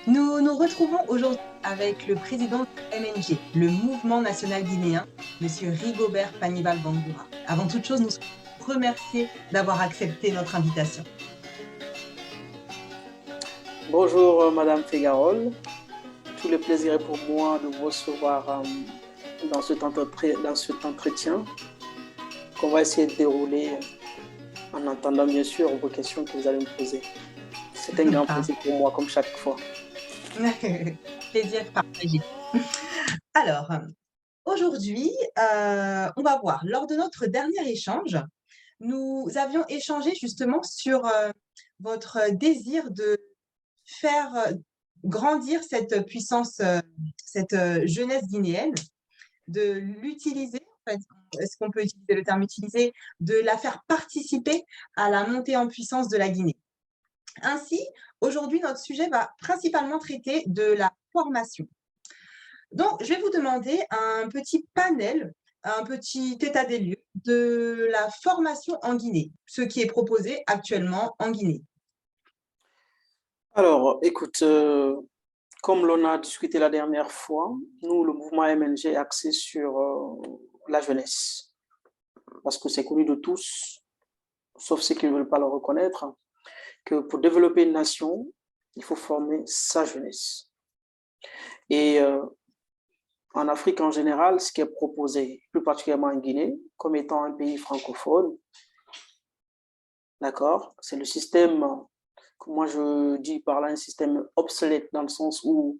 Nous nous retrouvons aujourd'hui avec le président du MNG, le Mouvement national guinéen, Monsieur Rigobert Pannibal Bangoura. Avant toute chose, nous souhaitons remercier d'avoir accepté notre invitation. Bonjour, Madame Fégarol. Tout le plaisir est pour moi de vous recevoir dans dans cet entretien qu'on va essayer de dérouler en entendant bien sûr vos questions que vous allez me poser. C'est un grand Ah, plaisir pour moi, comme chaque fois. plaisir partagé. Alors, aujourd'hui, on va voir, lors de notre dernier échange, nous avions échangé justement sur votre désir de faire grandir cette puissance, cette jeunesse guinéenne, de l'utiliser, en fait, est-ce qu'on peut utiliser le terme utiliser, de la faire participer à la montée en puissance de la Guinée. Ainsi, aujourd'hui, notre sujet va principalement traiter de la formation. Donc, je vais vous demander un petit panel, un petit état des lieux de la formation en Guinée, ce qui est proposé actuellement en Guinée. Alors, écoute, comme l'on a discuté la dernière fois, nous, le mouvement MNG est axé sur la jeunesse, parce que c'est connu de tous, sauf ceux qui ne veulent pas le reconnaître, que pour développer une nation, il faut former sa jeunesse. Et en Afrique en général, ce qui est proposé, plus particulièrement en Guinée, comme étant un pays francophone, d'accord, c'est le système que moi je dis par là un système obsolète dans le sens où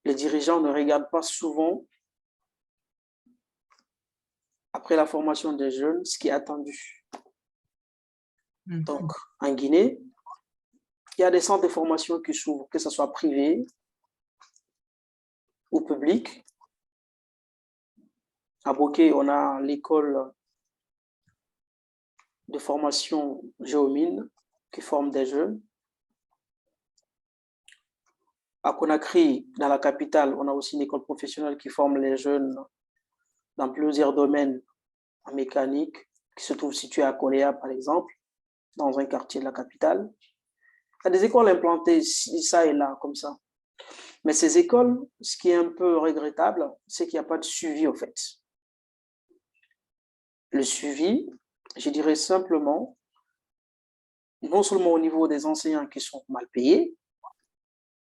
les dirigeants ne regardent pas souvent, après la formation des jeunes, ce qui est attendu. Donc, Mhm. en Guinée, il y a des centres de formation qui s'ouvrent, que ce soit privé ou public. À Boké, on a l'école de formation Géomine qui forme des jeunes. À Conakry, dans la capitale, on a aussi une école professionnelle qui forme les jeunes dans plusieurs domaines en mécanique, qui se trouve située à Korea, par exemple, dans un quartier de la capitale. Il y a des écoles implantées ici, ça et là, comme ça. Mais ces écoles, ce qui est un peu regrettable, c'est qu'il n'y a pas de suivi, au fait. Le suivi, je dirais simplement, non seulement au niveau des enseignants qui sont mal payés,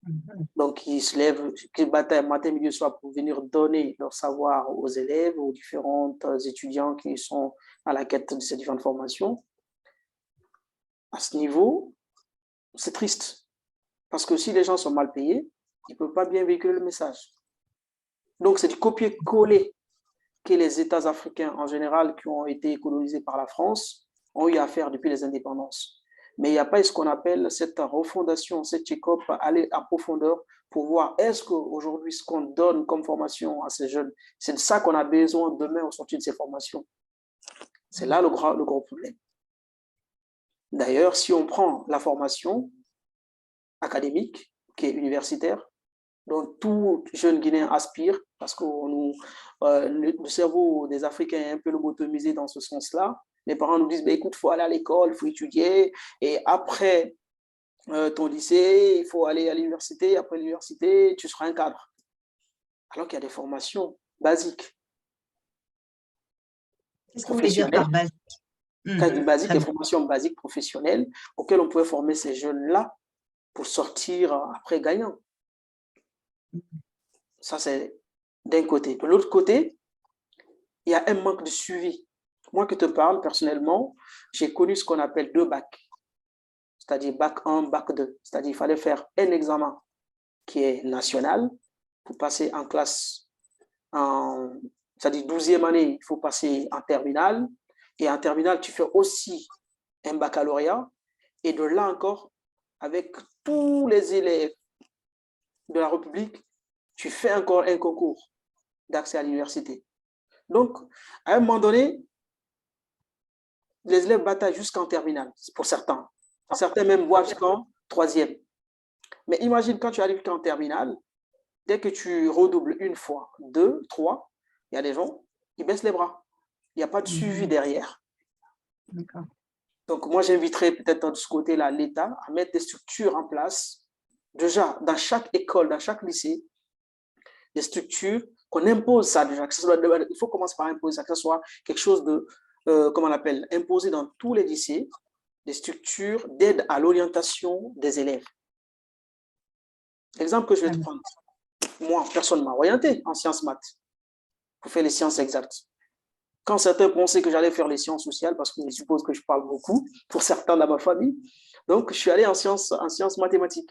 Mhm. donc qui se lèvent, qui bataillent matin, midi, soir pour venir donner leur savoir aux élèves, aux différents étudiants qui sont à la quête de ces différentes formations. À ce niveau, c'est triste. Parce que si les gens sont mal payés, ils ne peuvent pas bien véhiculer le message. Donc, c'est du copier-coller que les États africains, en général, qui ont été colonisés par la France, ont eu à faire depuis les indépendances. Mais il n'y a pas ce qu'on appelle cette refondation, cette check-up, aller à profondeur pour voir est-ce qu'aujourd'hui, ce qu'on donne comme formation à ces jeunes, c'est de ça qu'on a besoin demain au sortir de ces formations. C'est là le gros problème. D'ailleurs, si on prend la formation académique, qui est universitaire, donc tout jeune Guinéen aspire, parce que le cerveau des Africains est un peu lobotomisé dans ce sens-là. Les parents nous disent, bah, écoute, il faut aller à l'école, il faut étudier, et après ton lycée, il faut aller à l'université, après l'université, tu seras un cadre. Alors qu'il y a des formations basiques, Qu'est-ce que vous voulez dire par professionnelles, base? quand je dis basiques, Très des bien. formations basiques professionnelles auxquelles on pouvait former ces jeunes-là pour sortir après gagnant. Ça, c'est d'un côté. De l'autre côté, il y a un manque de suivi. Moi qui te parle personnellement, j'ai connu ce qu'on appelle deux bacs, c'est-à-dire bac 1, bac 2. C'est-à-dire qu'il fallait faire un examen qui est national pour passer en classe, c'est-à-dire 12e année, il faut passer en terminale. Et en terminale, tu fais aussi un baccalauréat. Et de là encore, avec tous les élèves de la République, tu fais encore un concours d'accès à l'université. Donc, à un moment donné, les élèves bataillent jusqu'en terminale, pour certains. Certains même voient jusqu'en troisième. Mais imagine quand tu arrives qu'en terminale, dès que tu redoubles une fois, deux, trois, il y a des gens, ils baissent les bras. Il n'y a pas de suivi Mhm. derrière. D'accord. Donc, moi, j'inviterais peut-être de ce côté-là l'État à mettre des structures en place déjà, dans chaque école, dans chaque lycée, des structures qu'on impose ça déjà. Il faut commencer par imposer ça, que ce soit quelque chose de, comment on appelle, imposé dans tous les lycées, des structures d'aide à l'orientation des élèves. L'exemple que je vais te prendre, moi, personne ne m'a orienté en sciences maths pour faire les sciences exactes. Quand certains pensaient que j'allais faire les sciences sociales, parce qu'ils supposent que je parle beaucoup, pour certains dans ma famille, donc je suis allé en sciences mathématiques.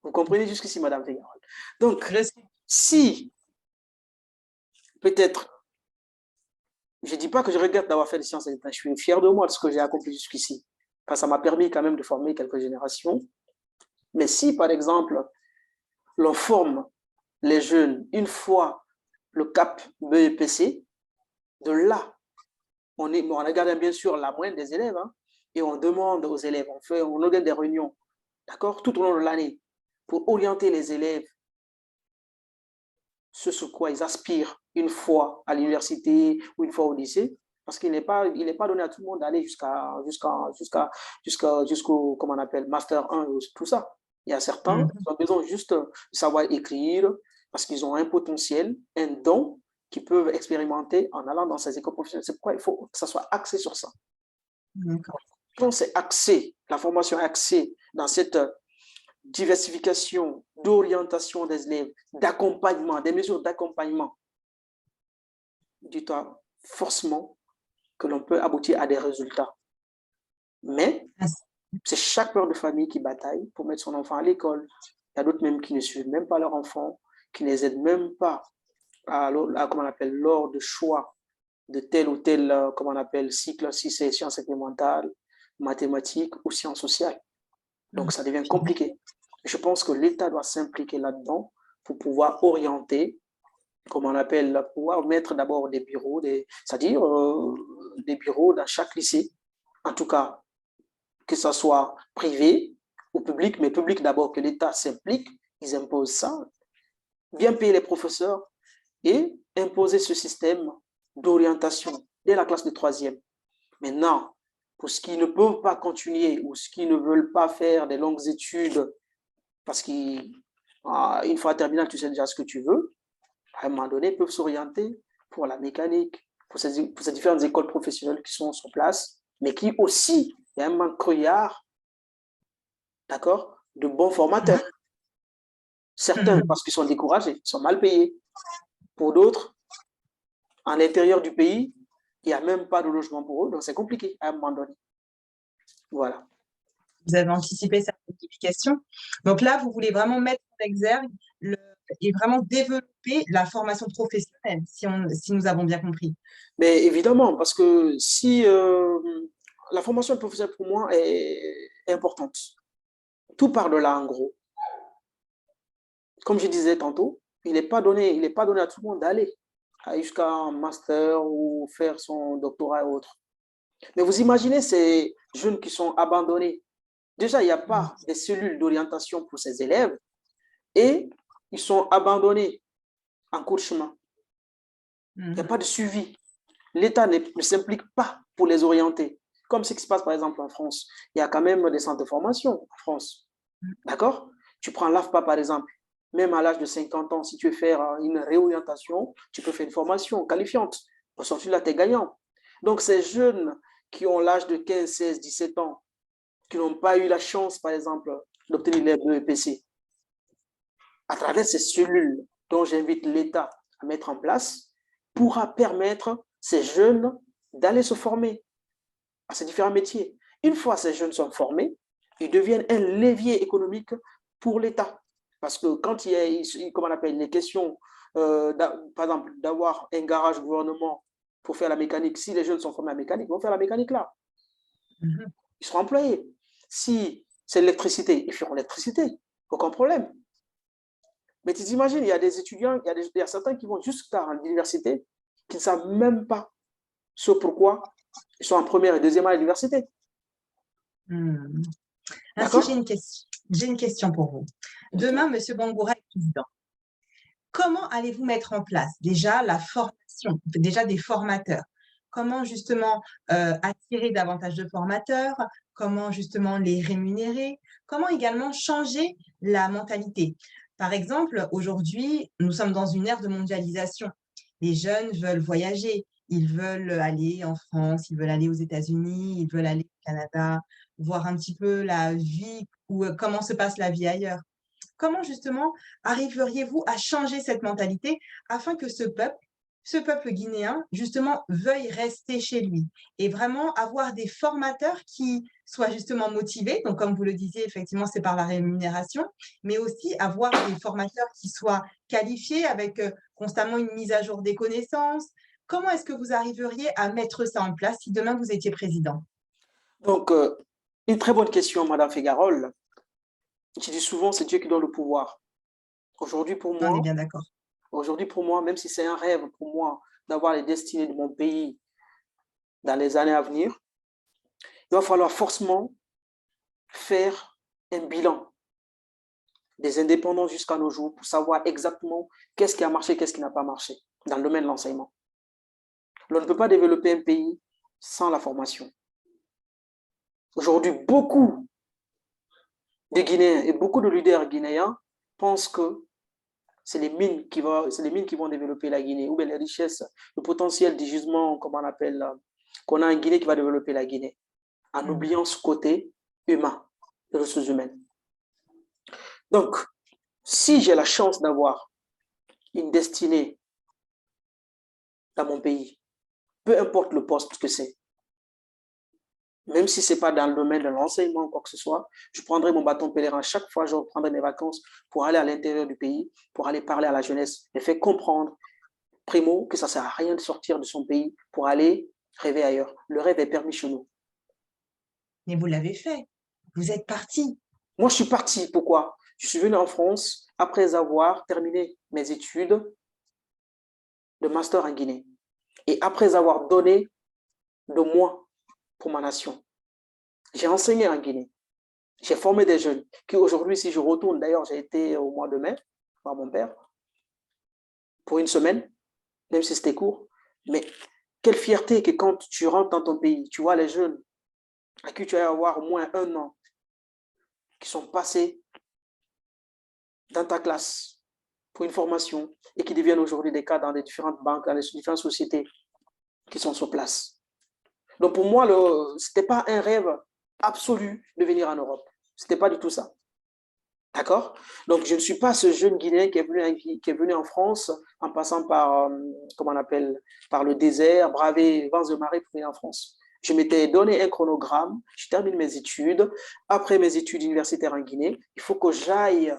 Vous comprenez jusqu'ici, Madame Végarol. Donc, si, peut-être, je ne dis pas que je regrette d'avoir fait les sciences exactes, je suis fier de moi de ce que j'ai accompli jusqu'ici, parce que ça m'a permis quand même de former quelques générations. Mais si, par exemple, l'on forme les jeunes une fois le cap BEPC, de là, on regarde bien sûr la moyenne des élèves, hein, et on demande aux élèves, on organise des réunions, d'accord, tout au long de l'année, pour orienter les élèves ce sur quoi ils aspirent une fois à l'université ou une fois au lycée, parce qu'il n'est pas donné à tout le monde d'aller jusqu'au, comment on appelle, Master 1, tout ça. Il y a certains qui ont besoin juste de savoir écrire, parce qu'ils ont un potentiel, un don qu'ils peuvent expérimenter en allant dans ces écoles professionnelles. C'est pourquoi il faut que ça soit axé sur ça. Quand c'est axé, la formation est axée dans cette diversification, d'orientation des élèves, d'accompagnement, des mesures d'accompagnement, dis-toi forcément que l'on peut aboutir à des résultats. Mais c'est chaque père de famille qui bataille pour mettre son enfant à l'école. Il y a d'autres même qui ne suivent même pas leur enfant, qui ne les aident même pas comment on appelle, lors de choix de tel ou tel, comment on appelle, cycle, si c'est sciences expérimentales, mathématiques ou sciences sociales. Donc, ça devient compliqué. Je pense que l'État doit s'impliquer là-dedans pour pouvoir orienter, comme on appelle, pouvoir mettre d'abord des bureaux, c'est-à-dire des bureaux dans chaque lycée, en tout cas, que ce soit privé ou public, mais public d'abord, que l'État s'implique, ils imposent ça, bien payer les professeurs et imposer ce système d'orientation dès la classe de troisième. Maintenant, pour ceux qui ne peuvent pas continuer ou ceux qui ne veulent pas faire des longues études, parce qu'une fois terminé, tu sais déjà ce que tu veux, à un moment donné, ils peuvent s'orienter pour la mécanique, pour ces différentes écoles professionnelles qui sont sur place, mais qui aussi, il y a un manque criard, d'accord, de bons formateurs. Certains, parce qu'ils sont découragés, sont mal payés. Pour d'autres, à l'intérieur du pays, il n'y a même pas de logement pour eux, donc c'est compliqué à un moment donné. Voilà. Vous avez anticipé cette modification. Donc là, vous voulez vraiment mettre en exergue et vraiment développer la formation professionnelle, si nous avons bien compris. Mais évidemment, parce que si la formation professionnelle pour moi est importante, tout part de là en gros. Comme je disais tantôt, il n'est pas donné à tout le monde d'aller jusqu'à un master ou faire son doctorat et autres. Mais vous imaginez ces jeunes qui sont abandonnés. Déjà, il n'y a pas de cellules d'orientation pour ces élèves et ils sont abandonnés en cours de chemin. Il n'y a pas de suivi. L'État ne s'implique pas pour les orienter. Comme ce qui se passe par exemple en France. Il y a quand même des centres de formation en France. D'accord? Tu prends l'AFPA par exemple. Même à l'âge de 50 ans, si tu veux faire une réorientation, tu peux faire une formation qualifiante. Au sortir là, tu es gagnant. Donc, ces jeunes qui ont l'âge de 15, 16, 17 ans, qui n'ont pas eu la chance, par exemple, d'obtenir les BEPC, à travers ces cellules dont j'invite l'État à mettre en place, pourra permettre ces jeunes d'aller se former à ces différents métiers. Une fois ces jeunes sont formés, ils deviennent un levier économique pour l'État. Parce que quand il y a, comment on appelle, les questions, par exemple, d'avoir un garage gouvernement pour faire la mécanique, si les jeunes sont formés à la mécanique, ils vont faire la mécanique là. Ils seront employés. Si c'est l'électricité, ils feront l'électricité. Aucun problème. Mais tu t'imagines, il y a des étudiants, il y a certains qui vont jusqu'à l'université qui ne savent même pas ce pourquoi ils sont en première et deuxième à l'université. Ainsi, j'ai une question pour vous. Demain, M. Bangoura est président. Comment allez-vous mettre en place déjà la formation, déjà des formateurs? Comment justement attirer davantage de formateurs? Comment justement les rémunérer? comment également changer la mentalité. Par exemple, aujourd'hui, nous sommes dans une ère de mondialisation. Les jeunes veulent voyager, ils veulent aller en France, ils veulent aller aux États-Unis, ils veulent aller au Canada, voir un petit peu la vie ou comment se passe la vie ailleurs. Comment justement arriveriez-vous à changer cette mentalité afin que ce peuple guinéen, justement, veuille rester chez lui et vraiment avoir des formateurs qui soient justement motivés. Donc, comme vous le disiez, effectivement, c'est par la rémunération, mais aussi avoir des formateurs qui soient qualifiés avec constamment une mise à jour des connaissances. Comment est-ce que vous arriveriez à mettre ça en place si demain vous étiez président? Donc, une très bonne question, Madame Fégarol. Je dis souvent, c'est Dieu qui donne le pouvoir. Aujourd'hui, pour On est moi, bien d'accord. aujourd'hui, pour moi, même si c'est un rêve pour moi d'avoir les destinées de mon pays dans les années à venir, il va falloir forcément faire un bilan des indépendants jusqu'à nos jours pour savoir exactement qu'est-ce qui a marché, qu'est-ce qui n'a pas marché dans le domaine de l'enseignement. On ne peut pas développer un pays sans la formation. Aujourd'hui, beaucoup de Guinéens et beaucoup de leaders guinéens pensent que c'est les mines qui vont développer la Guinée, ou bien les richesses, le potentiel du gisement, comme on appelle, qu'on a en Guinée qui va développer la Guinée, en Mhm. oubliant ce côté humain, les ressources humaines. Donc, si j'ai la chance d'avoir une destinée dans mon pays, peu importe le poste que c'est, même si ce n'est pas dans le domaine de l'enseignement ou quoi que ce soit, je prendrai mon bâton pèlerin chaque fois, je reprendrai mes vacances pour aller à l'intérieur du pays, pour aller parler à la jeunesse et faire comprendre, primo, que ça ne sert à rien de sortir de son pays pour aller rêver ailleurs. Le rêve est permis chez nous. Mais vous l'avez fait. Vous êtes parti. Moi, je suis parti. Pourquoi? Je suis venu en France après avoir terminé mes études de master en Guinée et après avoir donné de moi pour ma nation. J'ai enseigné en Guinée. J'ai formé des jeunes qui aujourd'hui, si je retourne, d'ailleurs, j'ai été au mois de mai voir mon père pour une semaine, même si c'était court. Mais quelle fierté que quand tu rentres dans ton pays, tu vois les jeunes à qui tu vas avoir au moins un an qui sont passés dans ta classe pour une formation et qui deviennent aujourd'hui des cadres dans les différentes banques, dans les différentes sociétés qui sont sur place. Donc pour moi, ce n'était pas un rêve absolu de venir en Europe. Ce n'était pas du tout ça. D'accord? Donc, je ne suis pas ce jeune Guinéen qui est venu en France en passant par, comment on appelle, par le désert, braver vents de marée pour venir en France. Je m'étais donné un chronogramme, je termine mes études. Après mes études universitaires en Guinée, il faut que j'aille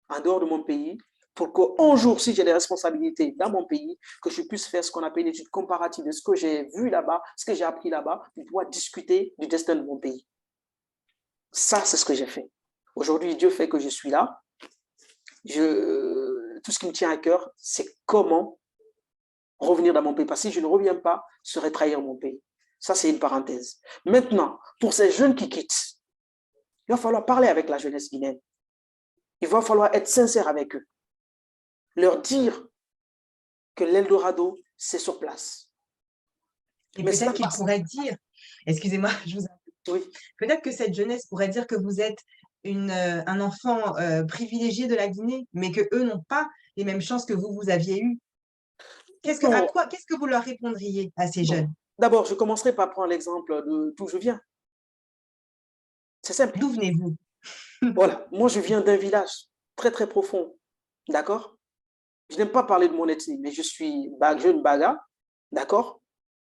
en dehors de mon pays pour qu'un jour, si j'ai des responsabilités dans mon pays, que je puisse faire ce qu'on appelle une étude comparative de ce que j'ai vu là-bas, ce que j'ai appris là-bas, pour pouvoir discuter du destin de mon pays. Ça, c'est ce que j'ai fait. Aujourd'hui, Dieu fait que je suis là. Tout ce qui me tient à cœur, c'est comment revenir dans mon pays. Parce que si je ne reviens pas, ce serait trahir mon pays. Ça, c'est une parenthèse. Maintenant, pour ces jeunes qui quittent, il va falloir parler avec la jeunesse guinéenne. Il va falloir être sincère avec eux. Leur dire que l'Eldorado, c'est sur place. Et Mais peut-être cela qu'ils passe. pourraient dire, excusez-moi, Oui. peut-être que cette jeunesse pourrait dire que vous êtes un enfant privilégié de la Guinée, mais que eux n'ont pas les mêmes chances que vous aviez eues. Non, Qu'est-ce que vous leur répondriez à ces bon. jeunes? D'abord, je commencerai par prendre l'exemple d'où je viens. C'est simple. D'où venez-vous? Voilà. Moi, je viens d'un village très, très profond. D'accord? Je n'aime pas parler de mon ethnie, mais je suis jeune Baga. D'accord?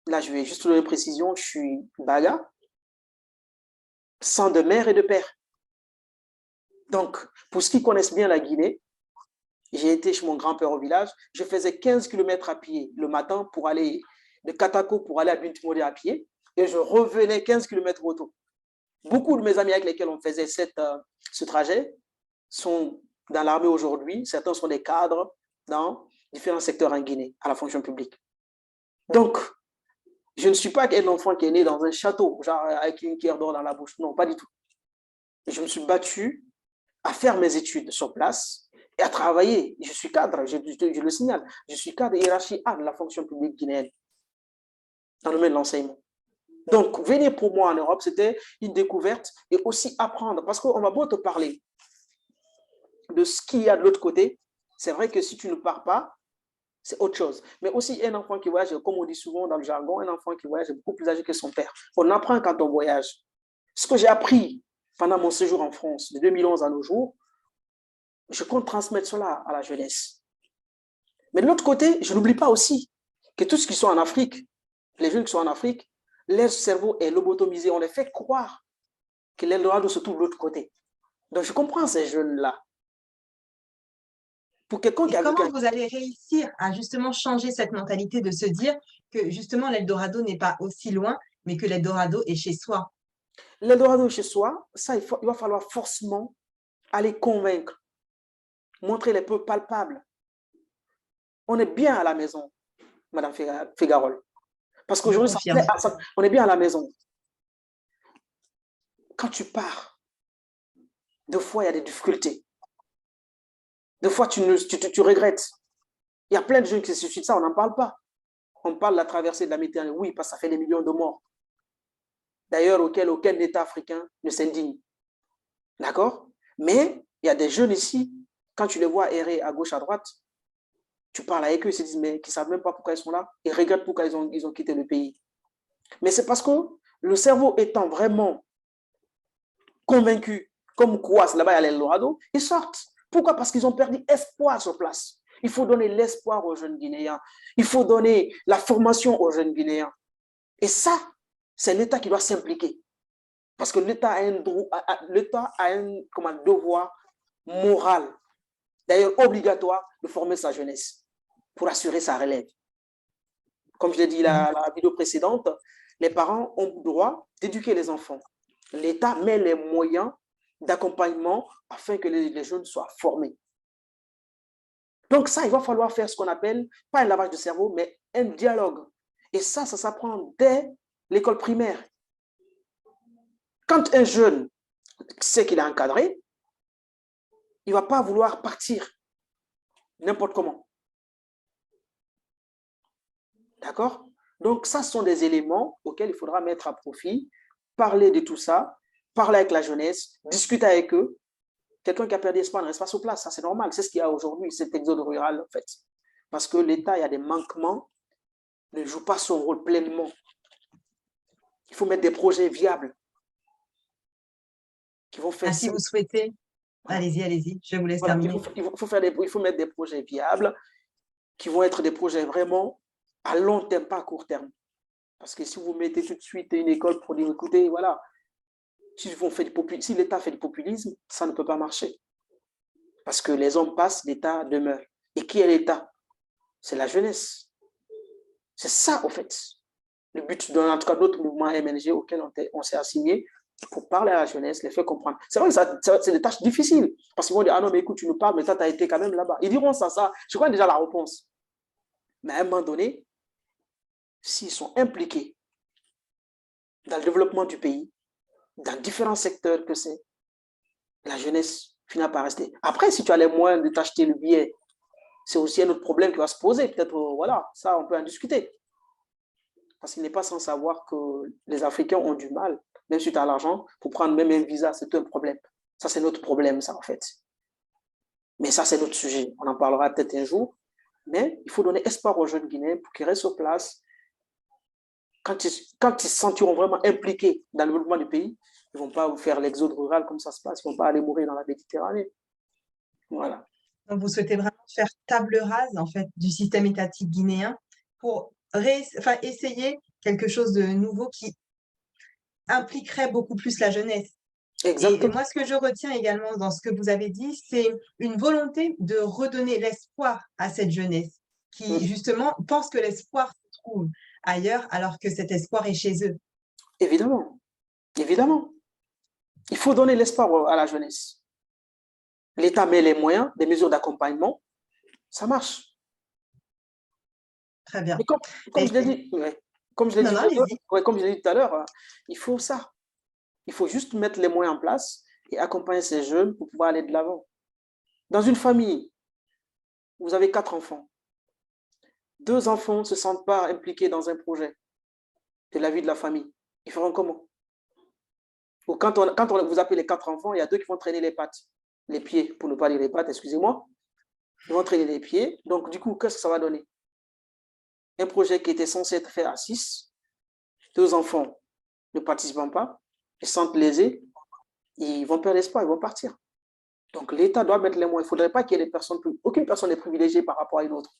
Là, je vais juste donner une précision. Je suis Baga, sang de mère et de père. Donc, pour ceux qui connaissent bien la Guinée, j'ai été chez mon grand-père au village. Je faisais 15 km à pied le matin pour aller de Katako pour aller à Bintimodé à pied. Et je revenais 15 km retour. Beaucoup de mes amis avec lesquels on faisait ce trajet sont dans l'armée aujourd'hui. Certains sont des cadres dans différents secteurs en Guinée, à la fonction publique. Donc, je ne suis pas un enfant qui est né dans un château, genre avec une cuillère d'or dans la bouche. Non, pas du tout. Je me suis battu à faire mes études sur place et à travailler. Je suis cadre, je le signale. Je suis cadre hiérarchie A de la fonction publique guinéenne dans le domaine de l'enseignement. Donc, venir pour moi en Europe, c'était une découverte et aussi apprendre. Parce qu'on va beau te parler de ce qu'il y a de l'autre côté. C'est vrai que si tu ne pars pas, c'est autre chose. Mais aussi, un enfant qui voyage, comme on dit souvent dans le jargon, un enfant qui voyage est beaucoup plus âgé que son père. On apprend quand on voyage. Ce que j'ai appris pendant mon séjour en France, de 2011 à nos jours, je compte transmettre cela à la jeunesse. Mais de l'autre côté, je n'oublie pas aussi que tous ceux qui sont en Afrique, les jeunes qui sont en Afrique, leur cerveau est lobotomisé. On les fait croire que l'Eldorado se trouve de l'autre côté. Donc, je comprends ces jeunes-là. Pour quelqu'un qui Et a vécu... comment vous allez réussir à justement changer cette mentalité de se dire que justement l'Eldorado n'est pas aussi loin, mais que l'Eldorado est chez soi? L'Eldorado chez soi, ça, il va falloir forcément aller convaincre, montrer les peu palpables. On est bien à la maison, Madame Fégarol. Parce Je qu'aujourd'hui, confirme. on est bien à la maison. Quand tu pars, deux fois, il y a des difficultés. Deux fois, tu regrettes. Il y a plein de jeunes qui se suicident, ça, on n'en parle pas. On parle de la traversée de la Méditerranée, oui, parce que ça fait des millions de morts. D'ailleurs, auquel État africain ne s'indigne. D'accord? Mais il y a des jeunes ici, quand tu les vois errer à gauche, à droite, tu parles avec eux, ils se disent, mais qui ne savent même pas pourquoi ils sont là, ils regrettent pourquoi ils ont quitté le pays. Mais c'est parce que le cerveau étant vraiment convaincu, comme quoi là-bas il y a l'Eldorado, ils sortent. Pourquoi? Parce qu'ils ont perdu espoir sur place. Il faut donner l'espoir aux jeunes Guinéens. Il faut donner la formation aux jeunes Guinéens. Et ça, c'est l'État qui doit s'impliquer. Parce que l'État a un devoir moral, d'ailleurs obligatoire, de former sa jeunesse pour assurer sa relève. Comme je l'ai dit la vidéo précédente, les parents ont le droit d'éduquer les enfants. L'État met les moyens d'accompagnement afin que les jeunes soient formés. Donc ça, il va falloir faire ce qu'on appelle, pas un lavage de cerveau, mais un dialogue. Et ça s'apprend dès l'école primaire. Quand un jeune sait qu'il est encadré, il ne va pas vouloir partir n'importe comment. D'accord? Donc ça, ce sont des éléments auxquels il faudra mettre à profit, parler de tout ça, parler avec la jeunesse, discuter avec eux. Quelqu'un qui a perdu espoir ne reste pas sur place, ça c'est normal. C'est ce qu'il y a aujourd'hui, cet exode rural en fait. Parce que l'État, il y a des manquements, ne joue pas son rôle pleinement. Il faut mettre des projets viables qui vont faire... Si vous souhaitez, allez-y, je vous laisse Voilà, terminer. il faut mettre des projets viables qui vont être des projets vraiment à long terme, pas à court terme. Parce que si vous mettez tout de suite une école pour dire, écoutez, voilà, si l'État fait du populisme, ça ne peut pas marcher. Parce que les hommes passent, l'État demeure. Et qui est l'État? C'est la jeunesse. C'est ça, au fait. Le but, en tout cas, notre mouvement MNG auquel on s'est assigné, pour parler à la jeunesse, les faire comprendre. C'est vrai que c'est des tâches difficiles. Parce qu'ils vont dire, ah non, mais écoute, tu nous parles, mais toi, tu as été quand même là-bas. Ils diront ça. Je connais déjà la réponse. Mais à un moment donné, s'ils sont impliqués dans le développement du pays, dans différents secteurs que c'est, la jeunesse finira par rester. Après, si tu as les moyens de t'acheter le billet, c'est aussi un autre problème qui va se poser. Peut-être, voilà, ça, on peut en discuter. Parce qu'il n'est pas sans savoir que les Africains ont du mal, même si tu as l'argent, pour prendre même un visa, c'est un problème. Ça, c'est notre problème, ça, en fait. Mais ça, c'est notre sujet. On en parlera peut-être un jour. Mais il faut donner espoir aux jeunes Guinéens pour qu'ils restent sur place. Quand ils se sentiront vraiment impliqués dans le développement du pays, ils ne vont pas faire l'exode rural comme ça se passe. Ils ne vont pas aller mourir dans la Méditerranée. Voilà. Donc, vous souhaitez vraiment faire table rase, en fait, du système étatique guinéen pour essayer quelque chose de nouveau qui impliquerait beaucoup plus la jeunesse. Et Exactement. moi, ce que je retiens également dans ce que vous avez dit, c'est une volonté de redonner l'espoir à cette jeunesse qui, justement, pense que l'espoir se trouve ailleurs alors que cet espoir est chez eux. Évidemment. Évidemment. Il faut donner l'espoir à la jeunesse. L'État met les moyens, des mesures d'accompagnement, ça marche. Très bien. Mais comme je l'ai dit, comme je l'ai dit tout à l'heure, il faut ça. Il faut juste mettre les moyens en place et accompagner ces jeunes pour pouvoir aller de l'avant. Dans une famille, vous avez 4 enfants. 2 enfants ne se sentent pas impliqués dans un projet de la vie de la famille. Ils feront comment? Ou quand vous appelez les 4 enfants, il y a 2 qui vont traîner les pattes, les pieds, pour ne pas dire les pattes, excusez-moi. Ils vont traîner les pieds. Donc, du coup, qu'est-ce que ça va donner? Un projet qui était censé être fait à 6, 2 enfants ne participant pas, ils se sentent lésés, ils vont perdre espoir, ils vont partir. Donc, l'État doit mettre les moyens. Il ne faudrait pas qu'il y ait des personnes, aucune personne n'est privilégiée par rapport à une autre.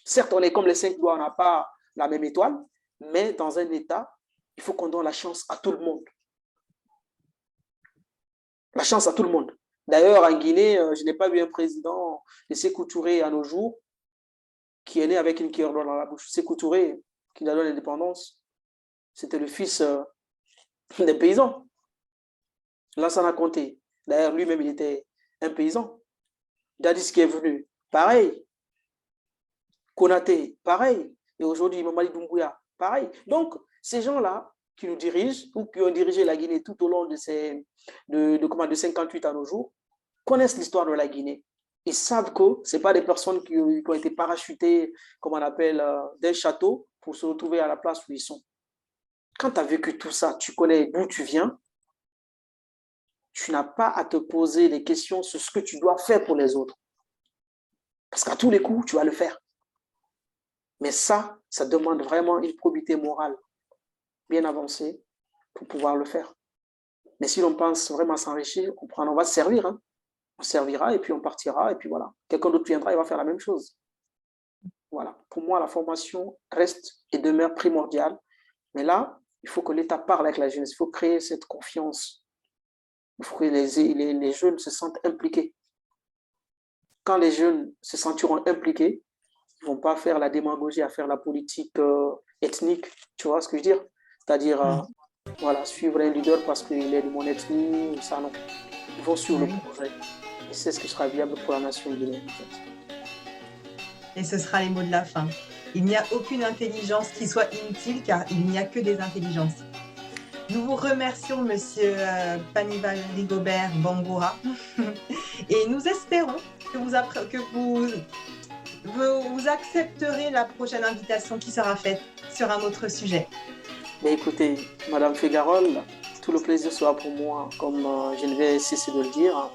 Certes, on est comme les 5 doigts, on n'a pas la même étoile, mais dans un État, il faut qu'on donne la chance à tout le monde. La chance à tout le monde. D'ailleurs, en Guinée, je n'ai pas vu un président de Sékou Touré à nos jours qui est né avec une cuillère d'or dans la bouche. Sékou Touré, qui a donné l'indépendance, c'était le fils des paysans. Lansana Conté, d'ailleurs, lui-même, il était un paysan. Dadis qui est venu, pareil. Konaté, pareil. Et aujourd'hui, Mamadi Doumbouya, pareil. Donc, ces gens-là qui nous dirigent ou qui ont dirigé la Guinée tout au long de 58 à nos jours, connaissent l'histoire de la Guinée. Ils savent que ce pas des personnes qui ont été parachutées, comme on appelle, d'un château pour se retrouver à la place où ils sont. Quand tu as vécu tout ça, tu connais d'où tu viens, tu n'as pas à te poser des questions sur ce que tu dois faire pour les autres. Parce qu'à tous les coups, tu vas le faire. Mais ça demande vraiment une probité morale bien avancée pour pouvoir le faire. Mais si l'on pense vraiment s'enrichir, on va se servir. Hein. On servira et puis on partira et puis voilà. Quelqu'un d'autre viendra et va faire la même chose. Voilà. Pour moi, la formation reste et demeure primordiale. Mais là, il faut que l'État parle avec la jeunesse. Il faut créer cette confiance. Il faut que les jeunes se sentent impliqués. Quand les jeunes se sentiront impliqués, ils ne vont pas faire la démagogie, à faire la politique ethnique. Tu vois ce que je veux dire? C'est-à-dire, voilà, suivre un leader parce qu'il est de mon ethnie, ça non. Ils vont suivre le projet. Et c'est ce qui sera viable pour la nation guinéenne. En fait. Et ce sera les mots de la fin. Il n'y a aucune intelligence qui soit inutile car il n'y a que des intelligences. Nous vous remercions, Monsieur Panival Rigobert Bangoura, et nous espérons que vous accepterez la prochaine invitation qui sera faite sur un autre sujet. Mais écoutez, Madame Fégarol, tout le plaisir sera pour moi, comme je ne vais cesser de le dire,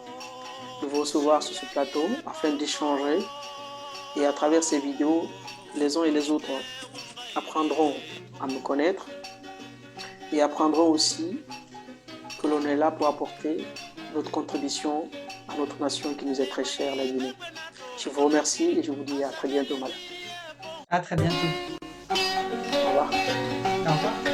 de vous recevoir sur ce plateau afin d'échanger. Et à travers ces vidéos, les uns et les autres apprendront à me connaître et apprendront aussi que l'on est là pour apporter notre contribution à notre nation qui nous est très chère, la Guinée. Je vous remercie et je vous dis à très bientôt, madame. À très bientôt. Au revoir. Au revoir.